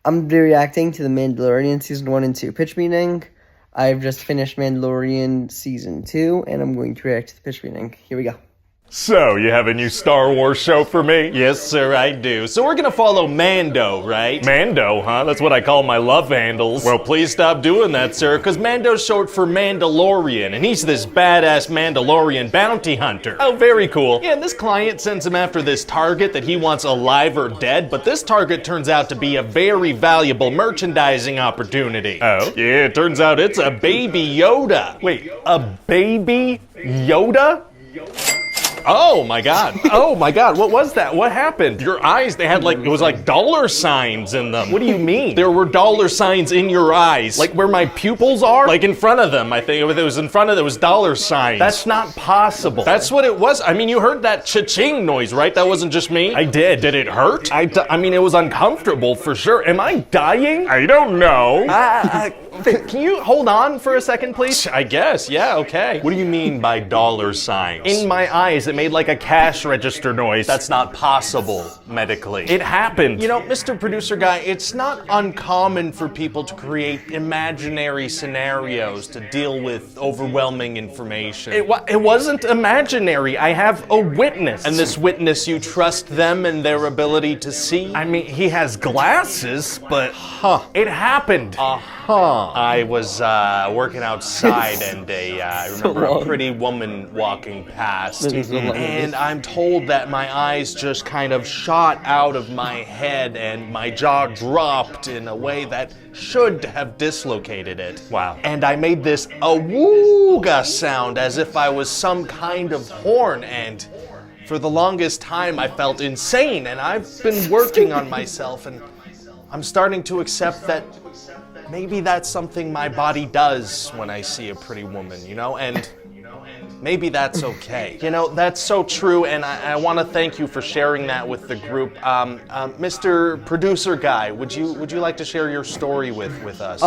I'm going to be reacting to the Mandalorian Season 1 and 2 pitch meeting. I've just finished Mandalorian Season 2, and I'm going to react to the pitch meeting. Here we go. So, you have a new Star Wars show for me? Yes, sir, I do. So we're gonna follow Mando, right? Mando, huh? That's what I call my love handles. Well, please stop doing that, sir, because Mando's short for Mandalorian, and he's this badass Mandalorian bounty hunter. Oh, very cool. Yeah, and this client sends him after this target that he wants alive or dead, but this target turns out to be a very valuable merchandising opportunity. Oh? Yeah, it turns out it's a baby Yoda. Wait, a baby Yoda? Oh my god. Oh my god, what was that? What happened? Your eyes, they had it was like dollar signs in them. What do you mean? There were dollar signs in your eyes. Like where my pupils are? Like in front of them, I think. If it was in front of them, it was dollar signs. That's not possible. That's what it was. I mean, you heard that cha-ching noise, right? That wasn't just me? I did. Did it hurt? I mean, it was uncomfortable for sure. Am I dying? I don't know. Can you hold on for a second, please? I guess, yeah, okay. What do you mean by dollar signs? In my eyes, it made like a cash register noise. That's not possible, medically. It happened. You know, Mr. Producer Guy, it's not uncommon for people to create imaginary scenarios to deal with overwhelming information. It wasn't imaginary. I have a witness. And this witness, you trust them and their ability to see? I mean, he has glasses, but it happened. I was working outside and I remember a pretty woman walking past. And I'm told that my eyes just kind of shot out of my head and my jaw dropped in a way that should have dislocated it. Wow. And I made this awooga sound as if I was some kind of horn, and for the longest time I felt insane, and I've been working on myself, and I'm starting to accept that maybe that's something my body does when I see a pretty woman, you know, and maybe that's okay. You know, that's so true, and I want to thank you for sharing that with the group. Mr. Producer Guy, would you like to share your story with us?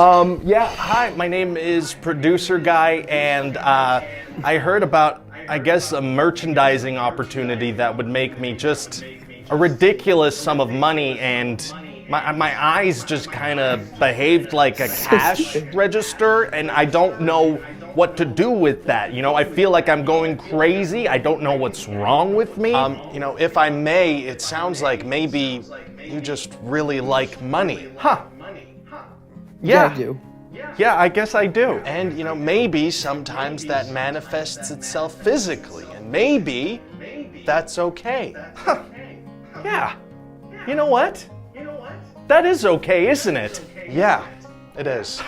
Yeah, hi, my name is Producer Guy, and I heard about, I guess, a merchandising opportunity that would make me just a ridiculous sum of money, and my eyes just kind of behaved like a cash register, and I don't know what to do with that. You know, I feel like I'm going crazy. I don't know what's wrong with me. You know, if I may, it sounds like maybe you just really like money. Yeah, I do. Yeah, I guess I do. And, you know, maybe sometimes that manifests itself physically, and maybe that's okay. Yeah. You know what? That is okay, isn't it? Yeah, it is.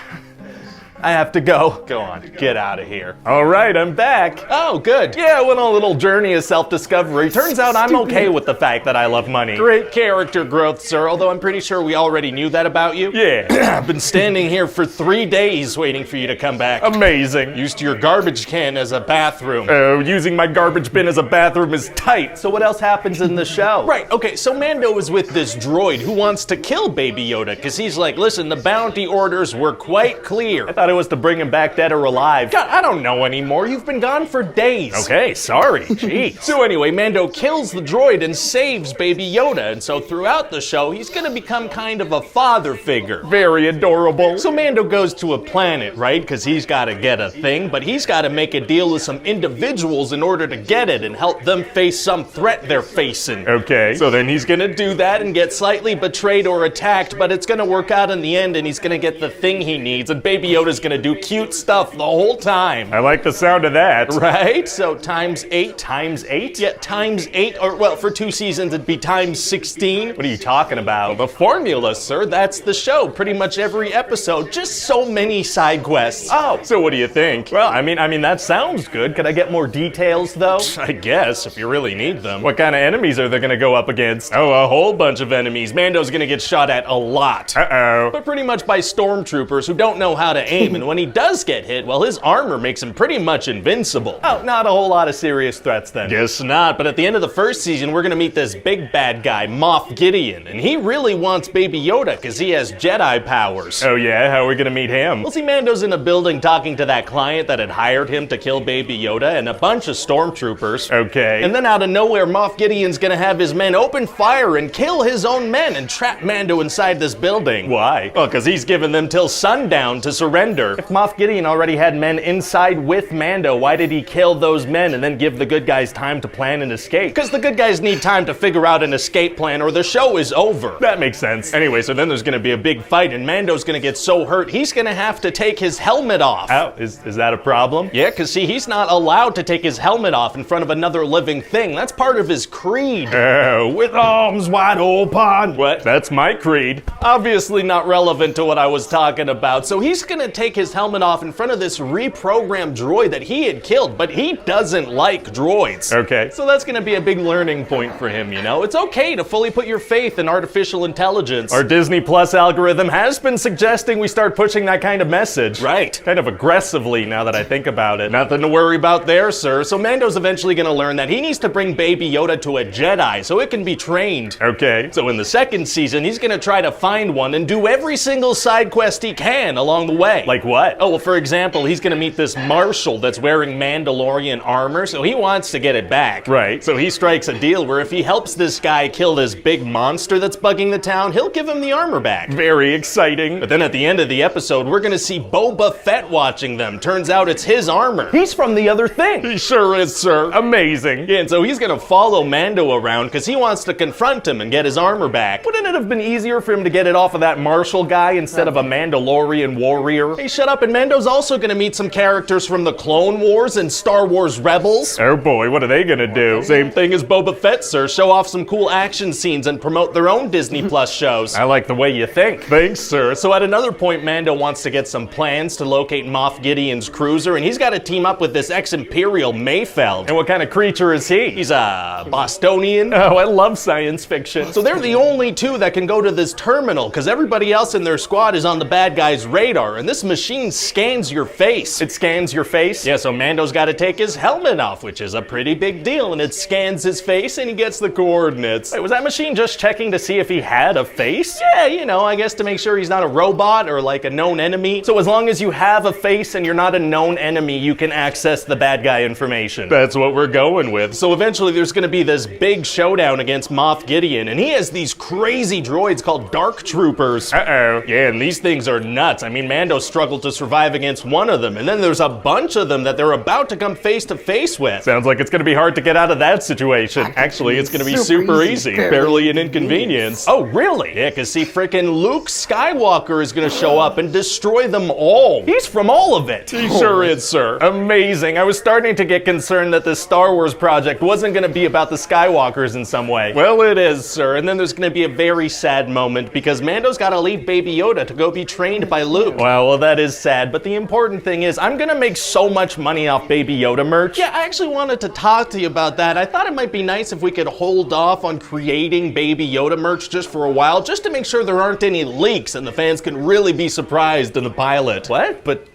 I have to go. Go on, get out of here. All right, I'm back. Oh, good. Yeah, I went on a little journey of self-discovery. Turns out I'm okay with the fact that I love money. Great character growth, sir, although I'm pretty sure we already knew that about you. Yeah. I've been standing here for 3 days waiting for you to come back. Amazing. Used your garbage can as a bathroom. Oh, using my garbage bin as a bathroom is tight. So what else happens in the show? Right, okay, so Mando is with this droid who wants to kill Baby Yoda, because he's like, listen, the bounty orders were quite clear. I thought it was to bring him back dead or alive. God, I don't know anymore. You've been gone for days. Okay, sorry. Jeez. So anyway, Mando kills the droid and saves Baby Yoda, and so throughout the show, he's gonna become kind of a father figure. Very adorable. So Mando goes to a planet, right? Because he's gotta get a thing, but he's gotta make a deal with some individuals in order to get it and help them face some threat they're facing. Okay. So then he's gonna do that and get slightly betrayed or attacked, but it's gonna work out in the end, and he's gonna get the thing he needs, and Baby Yoda's gonna do cute stuff the whole time. I like the sound of that. Right? So times 8. Times 8? Yeah, times 8, or well, for 2 seasons it'd be times 16. What are you talking about? The formula, sir, that's the show. Pretty much every episode, just so many side quests. Oh, so what do you think? Well, I mean that sounds good. Could I get more details though? I guess, if you really need them. What kind of enemies are they gonna go up against? Oh, a whole bunch of enemies. Mando's gonna get shot at a lot. Uh-oh. But pretty much by stormtroopers who don't know how to aim. game, and when he does get hit, well, his armor makes him pretty much invincible. Oh, not a whole lot of serious threats then. Guess not, but at the end of the first season, we're gonna meet this big bad guy, Moff Gideon, and he really wants Baby Yoda because he has Jedi powers. Oh yeah? How are we gonna meet him? Well, see, Mando's in a building talking to that client that had hired him to kill Baby Yoda and a bunch of stormtroopers. Okay. And then out of nowhere, Moff Gideon's gonna have his men open fire and kill his own men and trap Mando inside this building. Why? Well, because he's given them till sundown to surrender. If Moff Gideon already had men inside with Mando, why did he kill those men and then give the good guys time to plan an escape? Because the good guys need time to figure out an escape plan or the show is over. That makes sense. Anyway, so then there's gonna be a big fight and Mando's gonna get so hurt, he's gonna have to take his helmet off. Oh, is that a problem? Yeah, because see, he's not allowed to take his helmet off in front of another living thing. That's part of his creed. Oh, with arms wide open. What? That's my creed. Obviously not relevant to what I was talking about. So he's gonna take his helmet off in front of this reprogrammed droid that he had killed, but he doesn't like droids. Okay. So that's gonna be a big learning point for him, you know? It's okay to fully put your faith in artificial intelligence. Our Disney Plus algorithm has been suggesting we start pushing that kind of message. Right. Kind of aggressively now that I think about it. Nothing to worry about there, sir. So Mando's eventually gonna learn that he needs to bring Baby Yoda to a Jedi so it can be trained. Okay. So in the second season, he's gonna try to find one and do every single side quest he can along the way. Like what? Oh, well, for example, he's gonna meet this marshal that's wearing Mandalorian armor, so he wants to get it back. Right. So he strikes a deal where if he helps this guy kill this big monster that's bugging the town, he'll give him the armor back. Very exciting. But then at the end of the episode, we're gonna see Boba Fett watching them. Turns out it's his armor. He's from the other thing. He sure is, sir. Amazing. Yeah, and so he's gonna follow Mando around because he wants to confront him and get his armor back. Wouldn't it have been easier for him to get it off of that marshal guy instead of a Mandalorian warrior? Hey, shut up. And Mando's also gonna meet some characters from the Clone Wars and Star Wars Rebels. Oh boy, what are they gonna do? Same thing as Boba Fett, sir. Show off some cool action scenes and promote their own Disney Plus shows. I like the way you think. Thanks, sir. So at another point, Mando wants to get some plans to locate Moff Gideon's cruiser, and he's got to team up with this ex-Imperial Mayfeld. And what kind of creature is he? He's a Bostonian. Oh, I love science fiction. So they're the only two that can go to this terminal, because everybody else in their squad is on the bad guy's radar, and this machine scans your face. It scans your face? Yeah, so Mando's got to take his helmet off, which is a pretty big deal, and it scans his face, and he gets the coordinates. Wait, was that machine just checking to see if he had a face? Yeah, you know, I guess to make sure he's not a robot or like a known enemy. So as long as you have a face and you're not a known enemy, you can access the bad guy information. That's what we're going with. So eventually there's gonna be this big showdown against Moff Gideon, and he has these crazy droids called Dark Troopers. Uh-oh. Yeah, and these things are nuts. I mean, Mando struggled to survive against one of them, and then there's a bunch of them that they're about to come face to face with. Sounds like it's gonna be hard to get out of that situation. Actually, it's gonna be super easy. Barely an inconvenience. Oh, really? Yeah, because see, frickin' Luke Skywalker is gonna show up and destroy them all. He's from all of it. He sure is, sir. Amazing. I was starting to get concerned that this Star Wars project wasn't gonna be about the Skywalkers in some way. Well, it is, sir. And then there's gonna be a very sad moment because Mando's gotta leave Baby Yoda to go be trained by Luke. Well, that is sad, but the important thing is I'm gonna make so much money off Baby Yoda merch. Yeah, I actually wanted to talk to you about that. I thought it might be nice if we could hold off on creating Baby Yoda merch just for a while, just to make sure there aren't any leaks and the fans can really be surprised in the pilot. What? But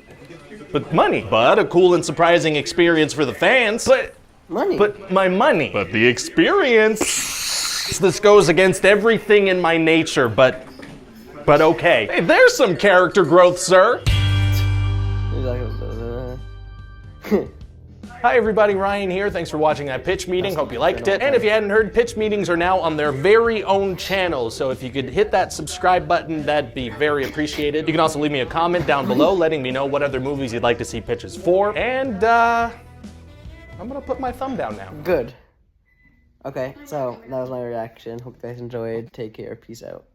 money. But a cool and surprising experience for the fans. But Money. But my money. But the experience. This goes against everything in my nature, but okay. Hey, there's some character growth, sir. Hi everybody, Ryan here. Thanks for watching that pitch meeting. Hope you liked it. And if you hadn't heard, pitch meetings are now on their very own channel. So if you could hit that subscribe button, that'd be very appreciated. You can also leave me a comment down below letting me know what other movies you'd like to see pitches for. And I'm gonna put my thumb down now. Good. Okay, so that was my reaction. Hope you guys enjoyed. Take care. Peace out.